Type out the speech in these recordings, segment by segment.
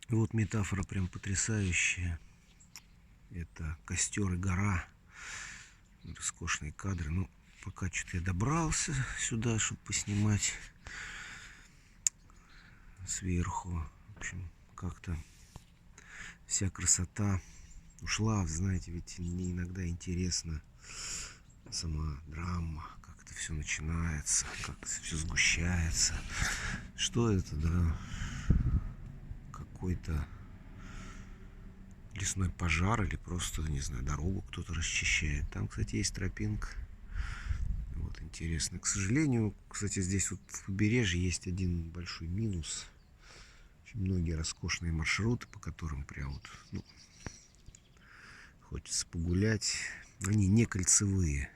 И вот метафора прям потрясающая. Это костер и гора. Роскошные кадры. Ну, пока что-то я добрался сюда, чтобы поснимать сверху. В общем, как-то вся красота ушла. Знаете, ведь мне иногда интересно сама драма, как это все начинается, как все сгущается. Что это, да? Какой-то лесной пожар или просто, не знаю, дорогу кто-то расчищает. Там, кстати, есть тропинка. Вот, интересно. К сожалению, кстати, здесь вот в побережье есть один большой минус. Очень многие роскошные маршруты, по которым прям вот, ну, хочется погулять, они не кольцевые.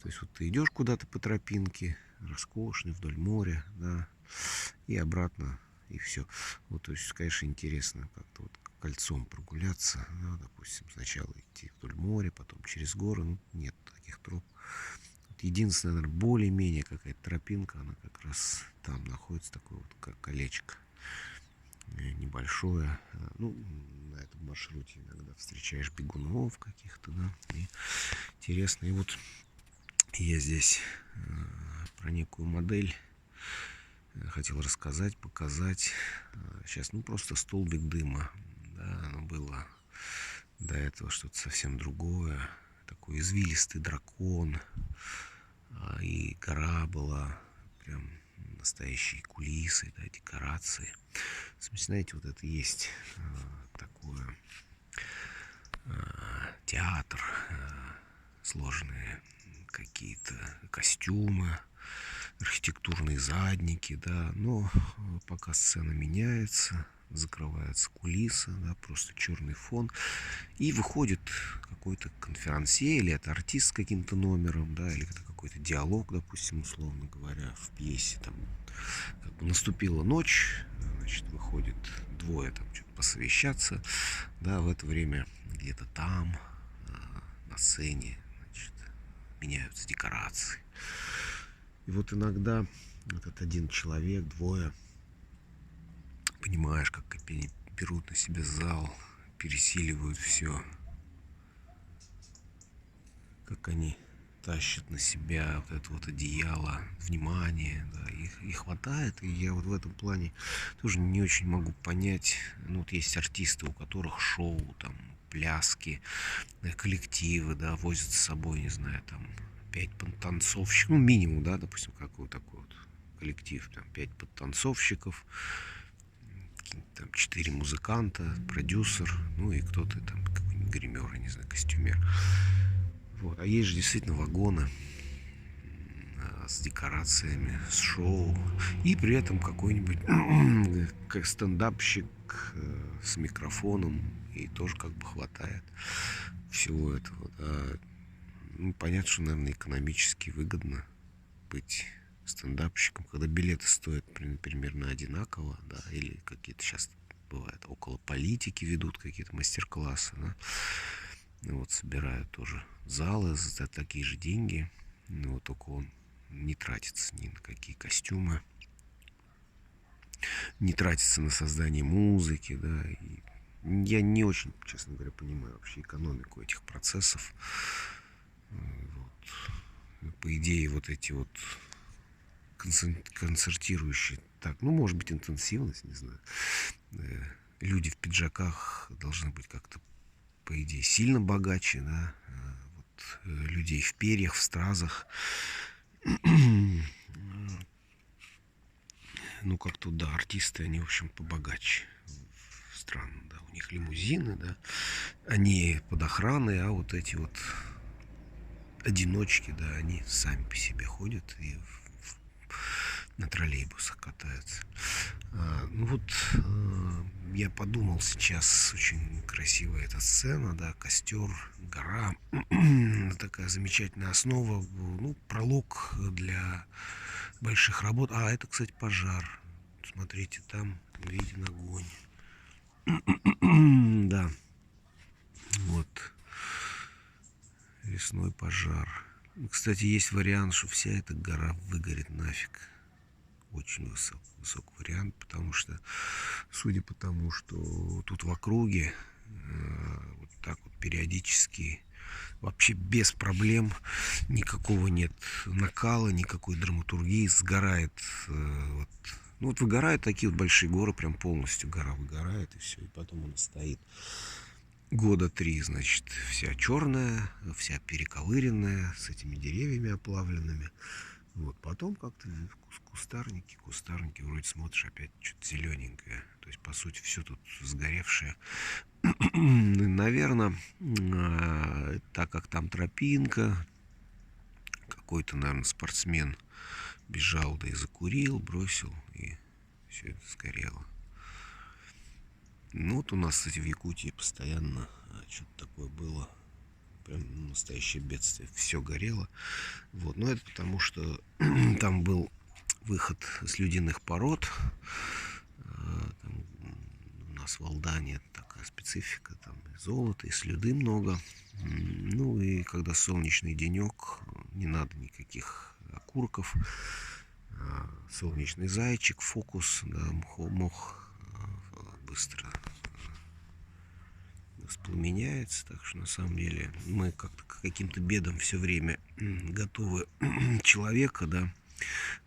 То есть вот ты идешь куда-то по тропинке, роскошный, вдоль моря, да, и обратно, и все. Вот, то есть, конечно, интересно как-то вот кольцом прогуляться, да, допустим, сначала идти вдоль моря, потом через горы, ну, нет таких троп. Вот единственное, наверное, более-менее какая-то тропинка, она как раз там находится, такое вот как колечко небольшое. Ну, на этом маршруте иногда встречаешь бегунов каких-то, да, и интересно. И вот я здесь про некую модель хотел рассказать, показать. Сейчас, ну, просто столбик дыма. Да, оно было до этого что-то совсем другое. Такой извилистый дракон. И гора была прям настоящие кулисы, да, декорации. В смысле, знаете, вот это есть такое театр, сложные какие-то костюмы, архитектурные задники, да, но пока сцена меняется, закрывается кулиса, да, просто черный фон, и выходит какой-то конферансье, или это артист с каким-то номером, да, или это какой-то диалог, допустим, условно говоря, в пьесе, там, как бы наступила ночь, значит, выходит двое там что-то посовещаться, да, в это время где-то там, на сцене, значит, меняются декорации. И вот иногда этот один человек, двое, понимаешь, как они берут на себя зал, пересиливают все, как они тащат на себя вот это вот одеяло, внимание, да, их и хватает. И я вот в этом плане тоже не очень могу понять. Ну, вот есть артисты, у которых шоу, там, пляски, коллективы, да, возят с собой, не знаю, там, 5 танцовщиков, ну, минимум, да, допустим, какой такой вот коллектив, там, 5 подтанцовщиков, там, 4 музыканта, продюсер, ну, и кто-то там, какой-нибудь гример, я не знаю, костюмер. Вот. А есть же действительно вагоны с декорациями, с шоу. И при этом какой-нибудь как стендапщик с микрофоном. И тоже как бы хватает всего этого. Да. Ну, понятно, что, наверное, экономически выгодно быть стендапщиком, когда билеты стоят примерно одинаково, да, или какие-то сейчас бывает около политики ведут какие-то мастер-классы, да. Вот собирают тоже залы за такие же деньги. Но вот только он не тратится ни на какие костюмы, не тратится на создание музыки, да. И я не очень, честно говоря, понимаю вообще экономику этих процессов. Вот. По идее, вот эти вот концертирующие, так, ну, может быть, интенсивность, не знаю. Люди в пиджаках должны быть как-то, по идее, сильно богаче, да. Вот, людей в перьях, в стразах. Ну, как-то, да, артисты, они, в общем, побогаче. Странно, да, у них лимузины, да. Они под охраной, а вот эти вот одиночки, да, они сами по себе ходят и на троллейбусах катаются. Ну вот, я подумал сейчас, очень красивая эта сцена, да, костер, гора, такая замечательная основа, ну, пролог для больших работ. А, это, кстати, пожар. Смотрите, там виден огонь. Да, вот, лесной пожар. Кстати, есть вариант, что вся эта гора выгорит нафиг. очень высок вариант, потому что, судя по тому, что тут в округе, вот так вот периодически, вообще без проблем, никакого нет накала, никакой драматургии, сгорает, вот, ну вот выгорают такие вот большие горы, прям полностью гора выгорает, и все, и потом она стоит года 3, значит, вся черная, вся перековыренная, с этими деревьями оплавленными. Вот, потом как-то кустарники, вроде смотришь, опять что-то зелененькое. То есть, по сути, все тут сгоревшее. Наверное, так как там тропинка, какой-то, наверное, спортсмен бежал, да и закурил, бросил, и все это сгорело. Ну, вот у нас, кстати, в Якутии постоянно что-то такое было. Прям настоящее бедствие. Все горело. Вот. Но это потому, что там был выход слюдяных пород. Там у нас в Алдане такая специфика. Там и золото, и слюды много. Ну и когда солнечный денек, не надо никаких окурков. Солнечный зайчик, фокус, да, мох быстро воспламеняется, так что на самом деле мы как-то к каким-то бедам все время готовы человека, да,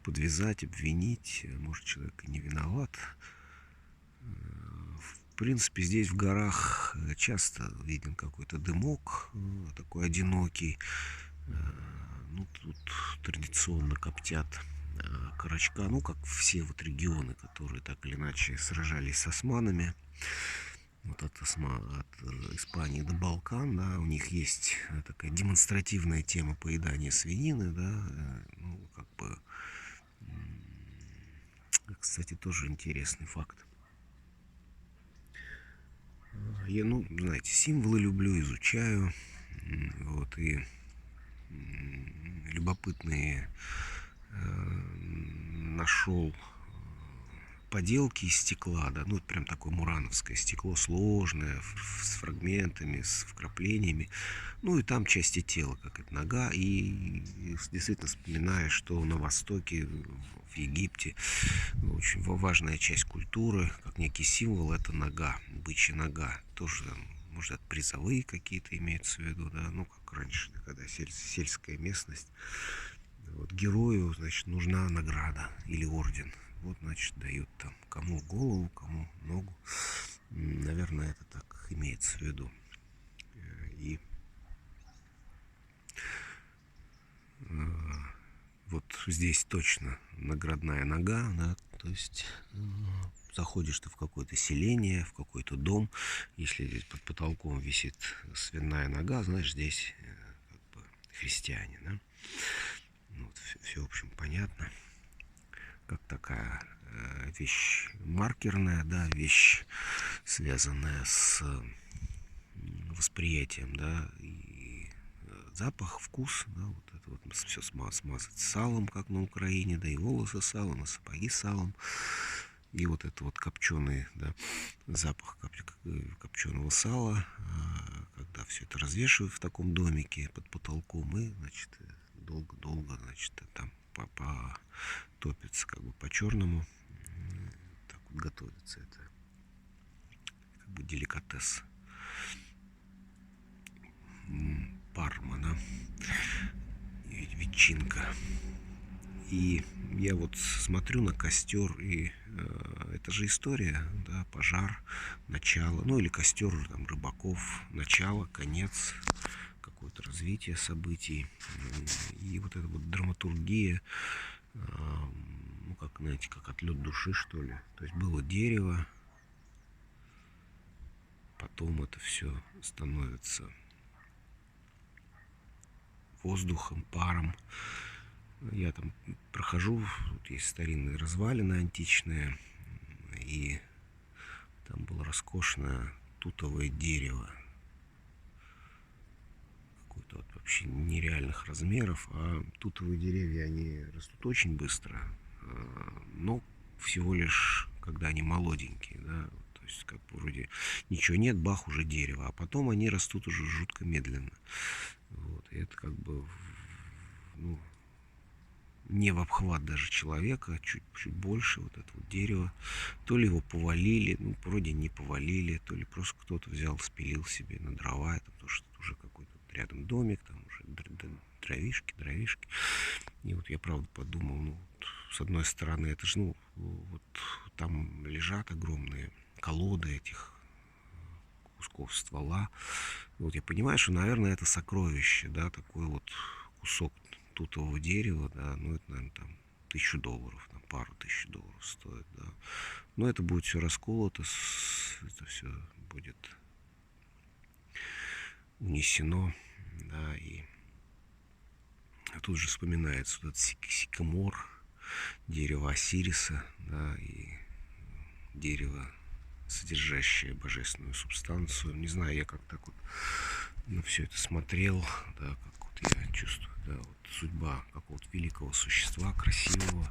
подвязать, обвинить. Может, человек и не виноват. В принципе, здесь в горах часто виден какой-то дымок такой одинокий. Ну, тут традиционно коптят карачка, ну, как все вот регионы, которые так или иначе сражались с османами. Вот от Испании до Балкан, да, у них есть такая демонстративная тема поедания свинины, да, ну, как бы, кстати, тоже интересный факт. Я, ну, знаете, символы люблю, изучаю, вот, и любопытные нашел поделки из стекла, да, ну, это прям такое мурановское стекло, сложное, с фрагментами, с вкраплениями, ну, и там части тела, как это нога, и действительно вспоминаешь, что на Востоке, в Египте, очень важная часть культуры, как некий символ, это нога, бычья нога, тоже, может, это призовые какие-то имеются в виду, да, ну, как раньше, когда сельская местность, вот, герою, значит, нужна награда или орден. Вот, значит, дают там кому голову, кому ногу. Наверное, это так имеется в виду. И вот здесь точно наградная нога, да, то есть заходишь ты в какое-то селение, в какой-то дом, если здесь под потолком висит свиная нога, знаешь, здесь как бы христиане, да. Вот, все, в общем, понятно. Как такая вещь маркерная, да, вещь, связанная с восприятием, да, и запах, вкус, да, вот это вот все смазать салом, как на Украине, да, и волосы салом, и сапоги салом, и вот это вот копченый, да, запах копченого сала, когда все это развешивают в таком домике под потолком, и, значит, долго-долго, значит, там топится как бы по-черному, так вот готовится это, как бы деликатес. Парма, да, ветчинка. И я вот смотрю на костер, и это же история, да, пожар, начало, ну или костер там рыбаков, начало, конец, какое-то развитие событий. И вот эта вот драматургия, ну, как, знаете, как отлет души, что ли. То есть было дерево, потом это все становится воздухом, паром. Я там прохожу, вот есть старинные развалины античные, и там было роскошное тутовое дерево. Какое-то вот вообще нереальных размеров. А тутовые деревья, они растут очень быстро, но всего лишь, когда они молоденькие, да, то есть как бы вроде ничего нет, бах, уже дерево, а потом они растут уже жутко медленно. Вот, и это как бы, ну, не в обхват даже человека, чуть больше вот это вот дерево. То ли его повалили, ну, вроде не повалили, то ли просто кто-то взял, спилил себе на дрова, это потому что тут уже какой-то рядом домик, там уже дровишки. И вот я правда подумал, ну, вот, с одной стороны, это же, ну, вот там лежат огромные колоды этих кусков ствола. Вот я понимаю, что, наверное, это сокровище, да, такой вот кусок тутового дерева, да, ну, это, наверное, там $1000, там, пару $1000 стоит, да. Но это будет все расколото, это все будет унесено, да, и тут же вспоминается вот этот сикамор, дерево Осириса, да, и дерево, содержащее божественную субстанцию. Не знаю, я как так вот на все это смотрел, да, как вот я чувствую, да, вот судьба какого-то великого существа, красивого.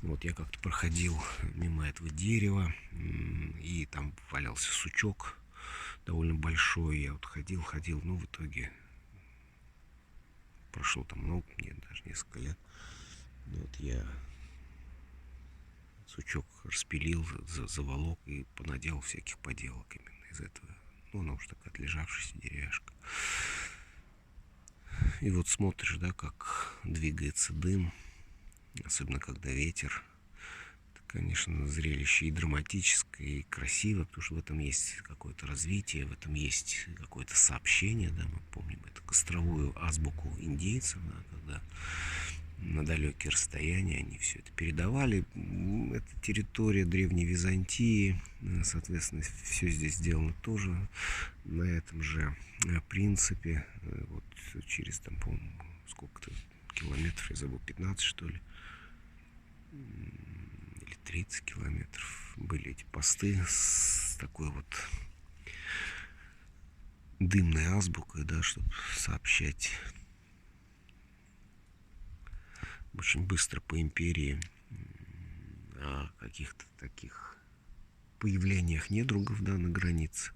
Вот я как-то проходил мимо этого дерева, и там валялся сучок довольно большой. Я вот ходил, ну, в итоге прошло там много, нет, даже несколько лет. Вот я сучок распилил, заволок и понаделал всяких поделок именно из этого. Ну, она уж такая отлежавшаяся деревяшка. И вот смотришь, да, как двигается дым, особенно когда ветер. Это, конечно, зрелище и драматическое, и красиво, потому что в этом есть какое-то развитие, в этом есть какое-то сообщение, да, мы помним эту костровую азбуку индейцев, да, когда на далекие расстояния они все это передавали. Это территория Древней Византии, соответственно, все здесь сделано тоже на этом же принципе. Вот через там, по-моему, сколько-то километров, я забыл, 15 что ли, или 30 километров были эти посты с такой вот дымной азбукой, да, чтобы сообщать очень быстро по империи о каких-то таких появлениях недругов, да, на границе.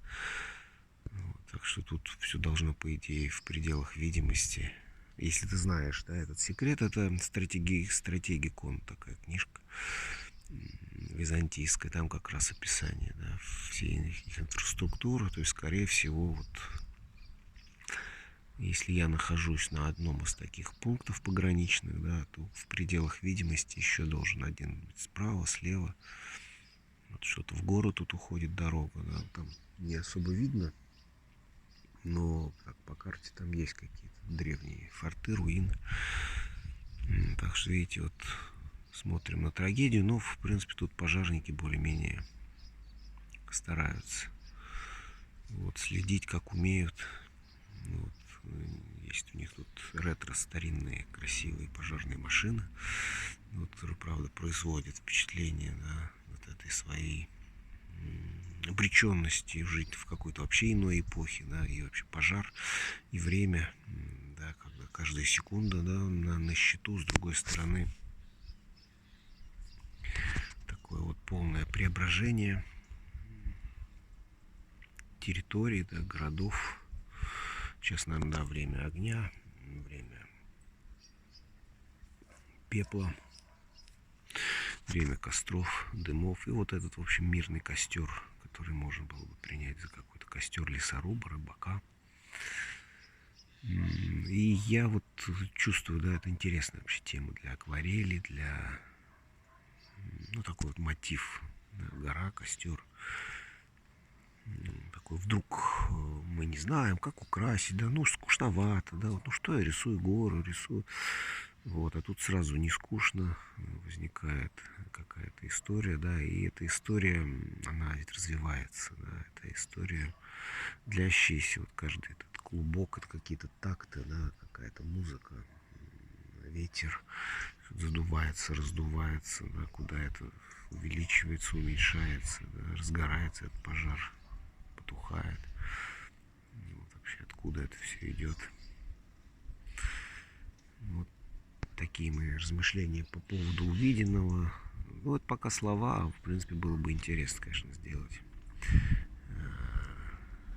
Вот, так что тут все должно, по идее, в пределах видимости. Если ты знаешь, да, этот секрет, это стратегикон, такая книжка византийская, там как раз описание, да, всей их инфраструктуры, то есть, скорее всего, вот если я нахожусь на одном из таких пунктов пограничных, да, то в пределах видимости еще должен один быть справа, слева. Вот что-то в гору тут уходит дорога, да, там не особо видно, но так, по карте там есть какие-то древние форты, руины. Так что, видите, вот смотрим на трагедию, но, в принципе, тут пожарники более-менее стараются вот следить, как умеют. Вот. Есть у них тут ретро-старинные красивые пожарные машины, вот, которые, правда, производят впечатление, да, вот этой своей обреченности жить в какой-то вообще иной эпохе, да, и вообще пожар, и время, да, когда каждая секунда, да, на счету, с другой стороны, такое вот полное преображение территорий, да, городов. Сейчас, наверное, да, время огня, время пепла, время костров, дымов. И вот этот, в общем, мирный костер, который можно было бы принять за какой-то костер лесоруба, рыбака. И я вот чувствую, да, это интересная вообще тема для акварели, для, ну, такой вот мотив, да, гора, костер. Такой вдруг мы не знаем, как украсить, да, ну, скучновато, да, вот, ну, что я рисую гору, рисую, вот, а тут сразу не скучно, возникает какая-то история, да, и эта история, она ведь развивается, да, это история длящаяся, вот каждый этот клубок, это какие-то такты, да, какая-то музыка, ветер задувается, раздувается, да, куда это увеличивается, уменьшается, да, разгорается этот пожар, потухает. Вот вообще откуда это все идет. Вот такие мои размышления по поводу увиденного. Ну, вот пока слова, в принципе, было бы интересно, конечно, сделать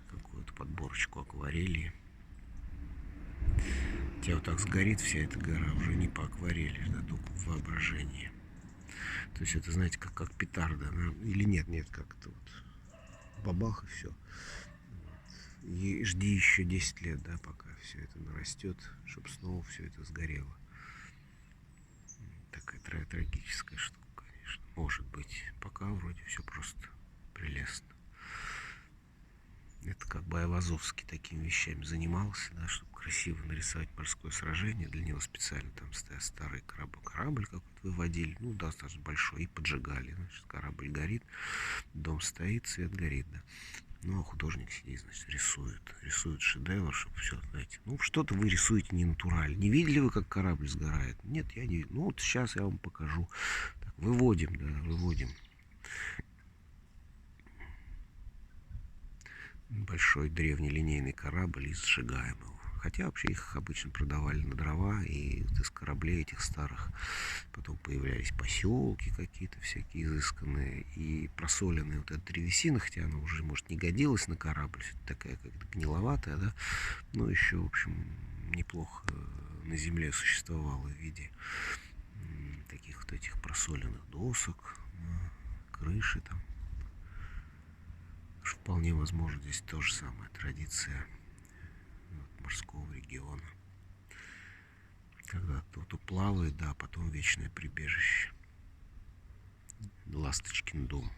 какую-то подборочку акварели. тебя вот так сгорит вся эта гора уже не по акварели, да, только в воображении. То есть это, знаете, как петарда, или нет, как это вот бабах и все. И жди еще 10 лет, да, пока все это нарастет, чтобы снова все это сгорело. Такая трагическая штука, конечно. Может быть. Пока вроде все просто прелестно. Это как бы Айвазовский такими вещами занимался, да, чтобы красиво нарисовать морское сражение. Для него специально там старый корабль какой-то выводили, ну, достаточно большой, и поджигали. Значит, корабль горит, дом стоит, свет горит, да. Ну, а художник сидит, значит, рисует шедевр, чтобы все, знаете. Ну, что-то вы рисуете не натурально. Не видели вы, как корабль сгорает? Нет, я не видел. Ну, вот сейчас я вам покажу. Так, выводим. Большой древний линейный корабль и сжигаем его. Хотя вообще их обычно продавали на дрова, и вот из кораблей этих старых потом появлялись поселки какие-то всякие изысканные, и просоленная вот эта древесина, хотя она уже, может, не годилась на корабль, такая как-то гниловатая, да, но еще, в общем, неплохо на земле существовала в виде таких вот этих просоленных досок, крыши там. Вполне возможно, здесь то же самое традиция вот, морского региона. Когда кто-то плавает, да, а потом вечное прибежище. Ласточкин дом.